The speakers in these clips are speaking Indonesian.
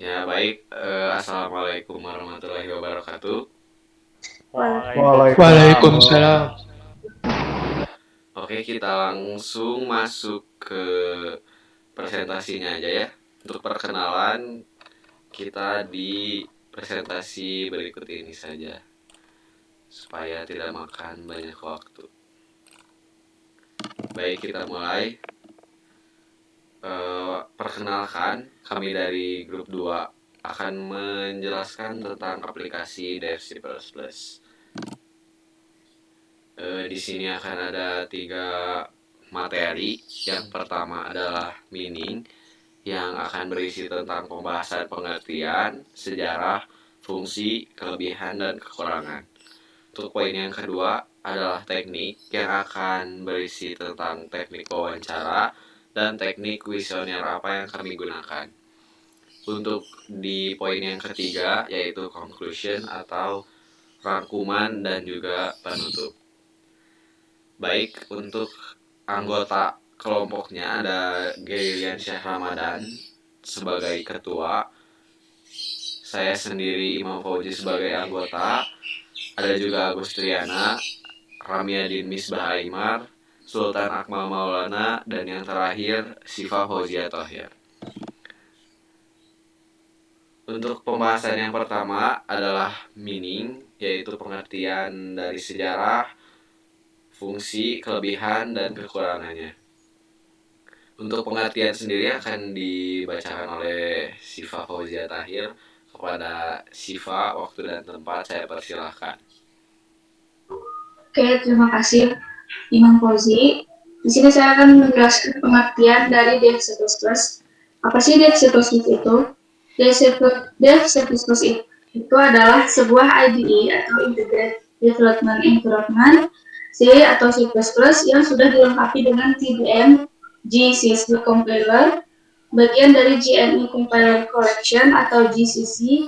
Ya baik, Assalamualaikum warahmatullahi wabarakatuh. Waalaikumsalam. Waalaikumsalam. Oke, kita langsung masuk ke presentasinya aja ya. Untuk perkenalan, kita di presentasi berikut ini saja, supaya tidak makan banyak waktu. Baik, kita mulai. Perkenalkan, kami dari grup 2 akan menjelaskan tentang aplikasi DFC++. Di sini akan ada 3 materi. Yang pertama adalah meaning, yang akan berisi tentang pembahasan pengertian, sejarah, fungsi, kelebihan, dan kekurangan. Untuk poin yang kedua adalah teknik, yang akan berisi tentang teknik wawancara dan teknik kuesioner apa yang kami gunakan. Untuk di poin yang ketiga yaitu conclusion atau rangkuman dan juga penutup. Baik, untuk anggota kelompoknya ada Gailian Syekh Ramadan sebagai ketua, saya sendiri Imam Fauzi sebagai anggota, ada juga Agus Triana, Ramiadin Misbah Aimar, Sultan Akmal Maulana, dan yang terakhir Sifa Fauzia Thohir. Untuk pembahasan yang pertama adalah meaning, yaitu pengertian dari sejarah, fungsi, kelebihan, dan kekurangannya. Untuk pengertian sendiri akan dibacakan oleh Sifa Fauzia Tahir. Kepada Sifa, waktu dan tempat saya persilahkan. Oke, terima kasih Imam Fauzi. Di sini saya akan menjelaskan pengertian dari DevC++. Apa sih DevC++ itu? DevC++ itu adalah sebuah IDE atau Integrated Development Environment C atau C++ yang sudah dilengkapi dengan TDM, GCC Compiler, bagian dari GNU Compiler Collection atau GCC.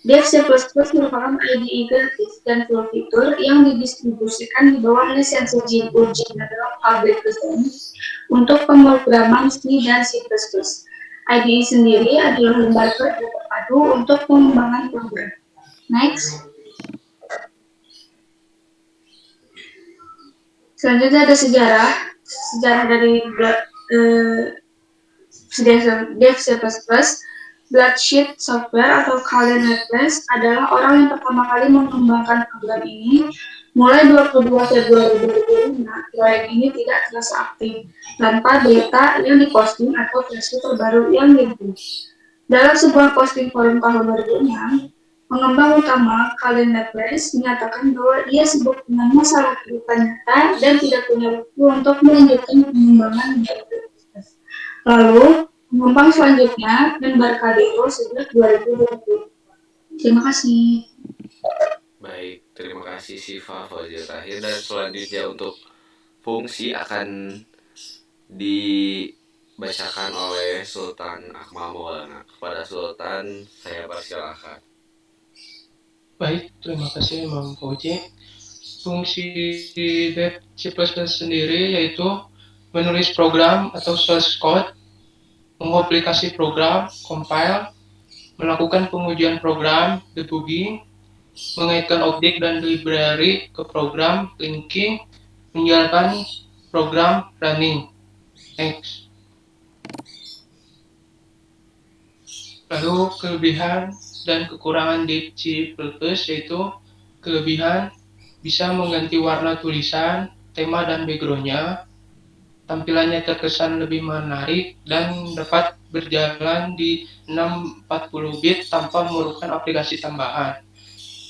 DevC++ merupakan IDE gratis dan full fitur yang didistribusikan di bawah lisensi GNU General Public License untuk pemrograman C dan C++. IDE sendiri adalah lembaga terpadu untuk pengembangan program. Next. Selanjutnya ada sejarah dari DevC++. Bloodsheet Software atau Khaled Netflix adalah orang yang pertama kali mengembangkan program ini. Mulai 22 Februari 2005, proyek ini tidak terasa aktif tanpa beta yang diposting atau versi terbaru yang dirilis. Dalam sebuah posting forum tahun 2006, pengembang utama Khaled Netflix menyatakan bahwa ia sibuk dengan masalah kehidupan nyata dan tidak punya waktu untuk melanjutkan pengembangan DevC++. Lalu, pengembang selanjutnya Embarcadero sejak 2020. Terima kasih. Baik, terima kasih Sifa Fauzia Tahir. Dan selanjutnya untuk fungsi akan dibacakan oleh Sultan Akmal Maulana. Kepada Sultan, saya persilahkan. Baik, terima kasih Imam Fauzi. Fungsi DevC++ sendiri yaitu menulis program atau source code, mengomplikasi program, compile, melakukan pengujian program, debugging, mengaitkan objek dan library ke program, linking, menjalankan program, running. Next. Lalu kelebihan dan kekurangan DevC++ yaitu kelebihan bisa mengganti warna tulisan, tema dan background-nya, tampilannya terkesan lebih menarik dan dapat berjalan di 640 bit tanpa memerlukan aplikasi tambahan.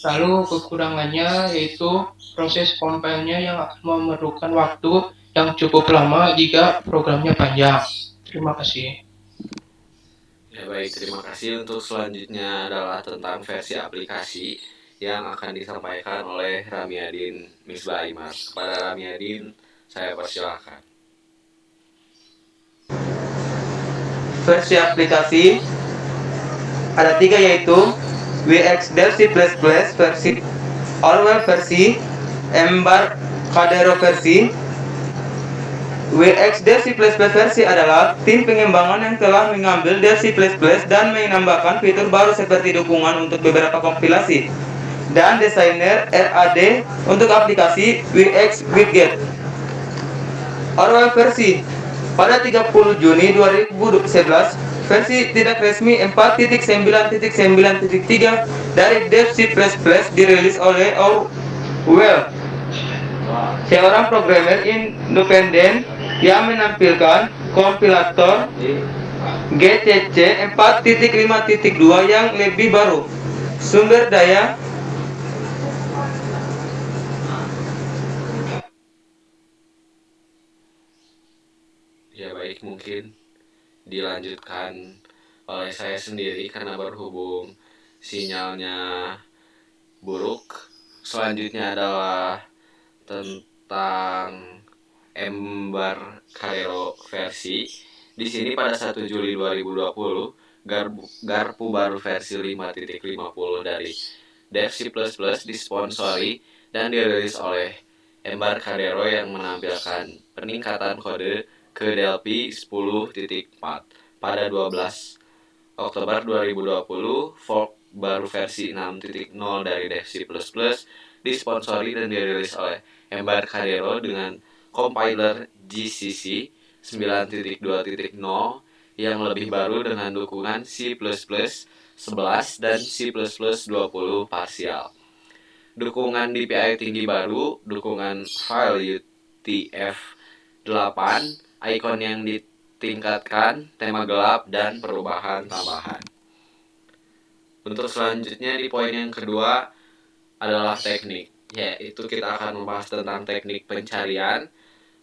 Lalu kekurangannya yaitu proses compile-nya yang akan memerlukan waktu yang cukup lama jika programnya panjang. Terima kasih. Ya baik, terima kasih. Untuk selanjutnya adalah tentang versi aplikasi yang akan disampaikan oleh Ramiadin Misbah Aimar. Kepada Ramiadin, saya persilahkan. Versi aplikasi ada 3 yaitu WXDev C++ versi, Orwell versi, Embarcadero versi. WX Del C++ versi adalah tim pengembangan yang telah mengambil Del C++ dan menambahkan fitur baru seperti dukungan untuk beberapa kompilasi dan desainer RAD untuk aplikasi WX Widget. Orwell versi pada 30 Juni 2011, versi tidak resmi 4.9.9.3 dari Dev C++ dirilis oleh Orwell, seorang programmer independen yang menampilkan kompilator GCC 4.5.2 yang lebih baru. Sumber daya Ya baik, mungkin dilanjutkan oleh saya sendiri karena berhubung sinyalnya buruk. Selanjutnya adalah tentang Embarcadero versi. Di sini pada 1 Juli 2020, Garpu baru versi 5.50 dari Dev C++ disponsori dan dirilis oleh Embarcadero yang menampilkan peningkatan kode ke Delphi 10.4. Pada 12 Oktober 2020, fork baru versi 6.0 dari Dev C++ disponsori dan dirilis oleh Embarcadero dengan compiler GCC 9.2.0 yang lebih baru dengan dukungan C++ 11 dan C++ 20 parsial. Dukungan DPI tinggi baru, dukungan file UTF-8, ikon yang ditingkatkan, tema gelap, dan perubahan tambahan. Untuk selanjutnya di poin yang kedua adalah teknik, yaitu kita akan membahas tentang teknik pencarian,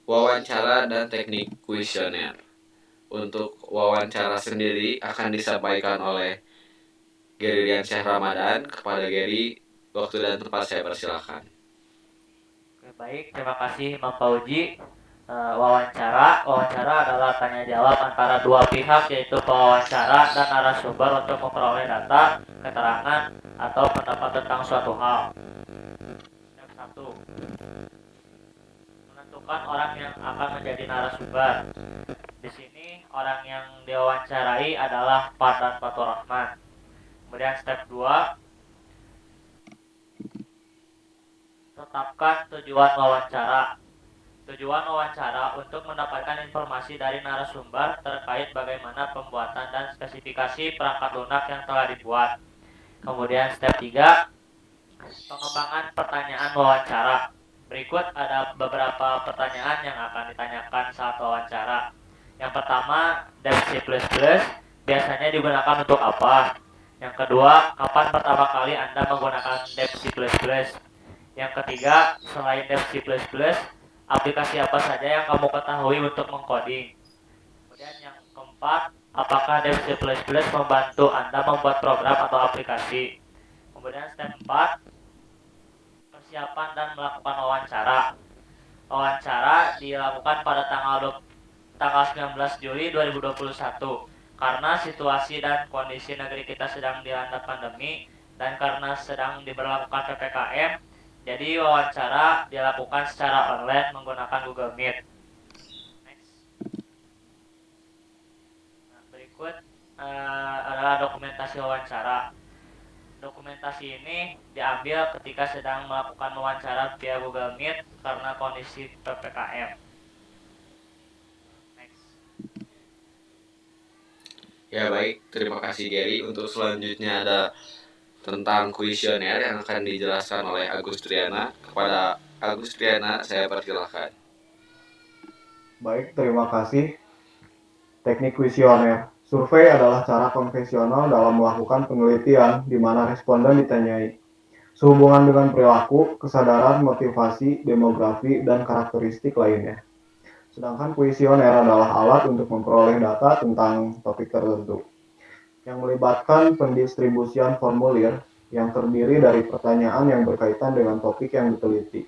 wawancara, dan teknik kuesioner. Untuk wawancara sendiri akan disampaikan oleh Gary Riansyah Ramadan. Kepada Gary, waktu dan tempat saya persilakan. Oke, baik, terima kasih Bang Pauji. Wawancara adalah tanya jawab antara dua pihak, yaitu pewawancara dan narasumber untuk memperoleh data, keterangan, atau pendapat tentang suatu hal. Yang satu, menentukan orang yang akan menjadi narasumber. Di sini orang yang diwawancarai adalah Fardan Faturrahman. Kemudian step 2, tetapkan tujuan wawancara. Tujuan wawancara untuk mendapatkan informasi dari narasumber terkait bagaimana pembuatan dan spesifikasi perangkat lunak yang telah dibuat. Kemudian step 3, pengembangan pertanyaan wawancara. Berikut ada beberapa pertanyaan yang akan ditanyakan saat wawancara. Yang pertama, Dev C++ biasanya digunakan untuk apa? Yang kedua, kapan pertama kali Anda menggunakan Dev C++? Yang ketiga, selain Dev C++, aplikasi apa saja yang kamu ketahui untuk mengcoding? Kemudian yang keempat, apakah Dev C++ membantu Anda membuat program atau aplikasi? Kemudian step 4, persiapan dan melakukan wawancara. Wawancara dilakukan pada tanggal 19 Juli 2021 karena situasi dan kondisi negeri kita sedang dilanda pandemi dan karena sedang diberlakukan PPKM. Jadi wawancara dilakukan secara online menggunakan Google Meet. Next. Nah, berikut adalah dokumentasi wawancara. Dokumentasi ini diambil ketika sedang melakukan wawancara via Google Meet karena kondisi PPKM. Next. Ya baik, terima kasih Gary. Untuk selanjutnya ada tentang kuesioner yang akan dijelaskan oleh Agus Triana. Kepada Agus Triana, saya persilahkan. Baik, terima kasih. Teknik kuesioner. Survei adalah cara konvensional dalam melakukan penelitian di mana responden ditanyai sehubungan dengan perilaku, kesadaran, motivasi, demografi, dan karakteristik lainnya. Sedangkan kuesioner adalah alat untuk memperoleh data tentang topik tertentu, yang melibatkan pendistribusian formulir yang terdiri dari pertanyaan yang berkaitan dengan topik yang diteliti.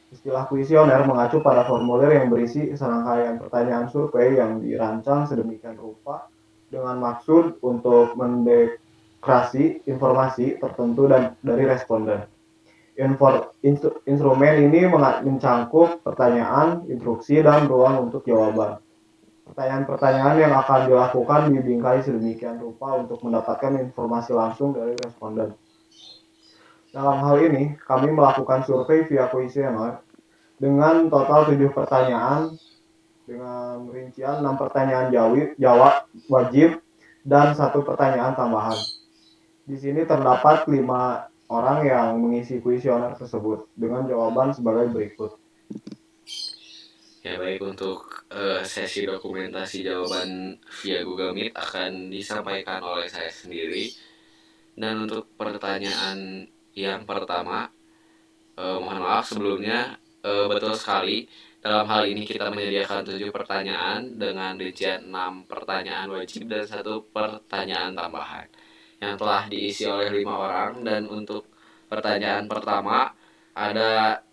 Istilah kuesioner mengacu pada formulir yang berisi serangkaian pertanyaan survei yang dirancang sedemikian rupa dengan maksud untuk mendeteksi informasi tertentu dari responden. Instrumen ini mencangkup pertanyaan, instruksi, dan ruang untuk jawaban. Pertanyaan-pertanyaan yang akan dilakukan dibingkai sedemikian rupa untuk mendapatkan informasi langsung dari responden. Dalam hal ini, kami melakukan survei via kuesioner dengan total 7 pertanyaan dengan rincian 6 pertanyaan jawab wajib dan 1 pertanyaan tambahan. Di sini terdapat 5 orang yang mengisi kuesioner tersebut dengan jawaban sebagai berikut. Ya baik, untuk sesi dokumentasi jawaban via Google Meet akan disampaikan oleh saya sendiri. Dan untuk pertanyaan yang pertama, mohon maaf sebelumnya, betul sekali. Dalam hal ini kita menyediakan 7 pertanyaan dengan rincian 6 pertanyaan wajib dan 1 pertanyaan tambahan yang telah diisi oleh 5 orang. Dan untuk pertanyaan pertama ada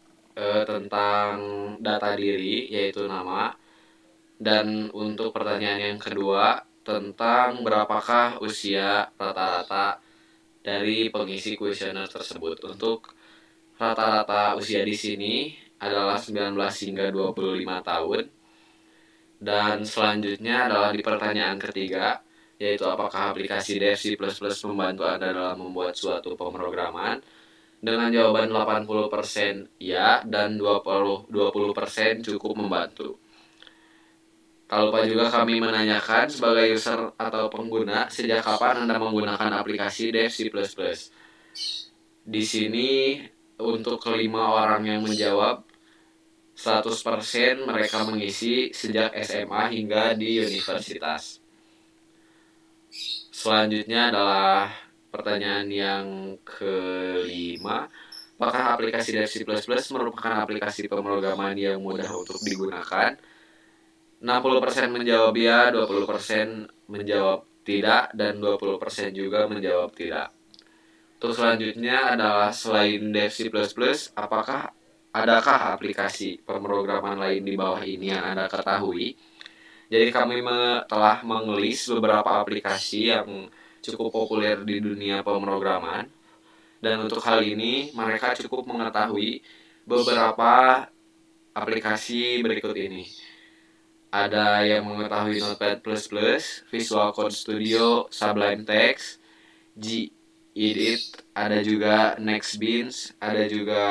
tentang data diri, yaitu nama. Dan untuk pertanyaan yang kedua tentang berapakah usia rata-rata dari pengisi kuesioner tersebut. Untuk rata-rata usia di sini adalah 19 hingga 25 tahun. Dan selanjutnya adalah di pertanyaan ketiga, yaitu apakah aplikasi Dev C++ membantu Anda dalam membuat suatu pemrograman. Dengan jawaban 80% ya dan 20% cukup membantu. Tak lupa juga kami menanyakan sebagai user atau pengguna, sejak kapan Anda menggunakan aplikasi Dev C++. Di sini untuk kelima orang yang menjawab, 100% mereka mengisi sejak SMA hingga di universitas. Selanjutnya adalah pertanyaan yang kelima, apakah aplikasi Dev C++ merupakan aplikasi pemrograman yang mudah untuk digunakan? 60% menjawab ya, 20% menjawab tidak, dan 20% juga menjawab tidak. Terus selanjutnya adalah selain Dev C++, adakah aplikasi pemrograman lain di bawah ini yang Anda ketahui? Jadi kami telah mengelis beberapa aplikasi yang cukup populer di dunia pemrograman. Dan untuk hal ini mereka cukup mengetahui beberapa aplikasi berikut ini. Ada yang mengetahui Notepad++, Visual Code Studio, Sublime Text, Gedit, ada juga NextBeans, ada juga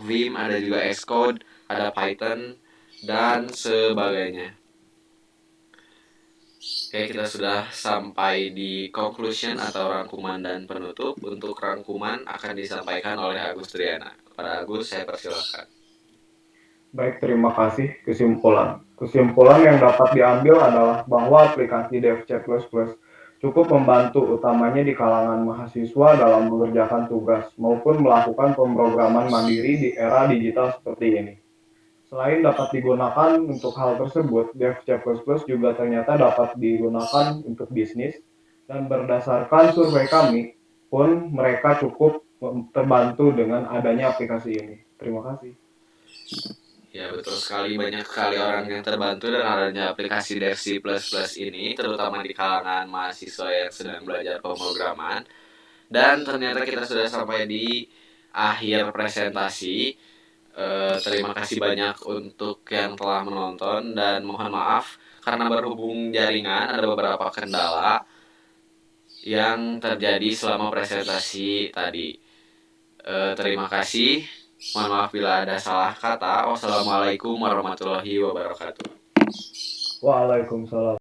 Vim, ada juga Xcode, ada Python, dan sebagainya. Oke, kita sudah sampai di conclusion atau rangkuman dan penutup. Untuk rangkuman akan disampaikan oleh Agus Triana. Kepada Agus, saya persilakan. Baik, terima kasih. Kesimpulan yang dapat diambil adalah bahwa aplikasi Dev C++ cukup membantu utamanya di kalangan mahasiswa dalam mengerjakan tugas maupun melakukan pemrograman mandiri di era digital seperti ini. Selain dapat digunakan untuk hal tersebut, Dev C++ juga ternyata dapat digunakan untuk bisnis, dan berdasarkan survei kami pun mereka cukup terbantu dengan adanya aplikasi ini. Terima kasih. Ya betul sekali, banyak sekali orang yang terbantu dengan adanya aplikasi Dev C++ ini, terutama di kalangan mahasiswa yang sedang belajar pemrograman. Dan ternyata kita sudah sampai di akhir presentasi. Terima kasih banyak untuk yang telah menonton, dan mohon maaf karena berhubung jaringan ada beberapa kendala yang terjadi selama presentasi tadi. Terima kasih. Mohon maaf bila ada salah kata. Wassalamualaikum warahmatullahi wabarakatuh. Waalaikumsalam.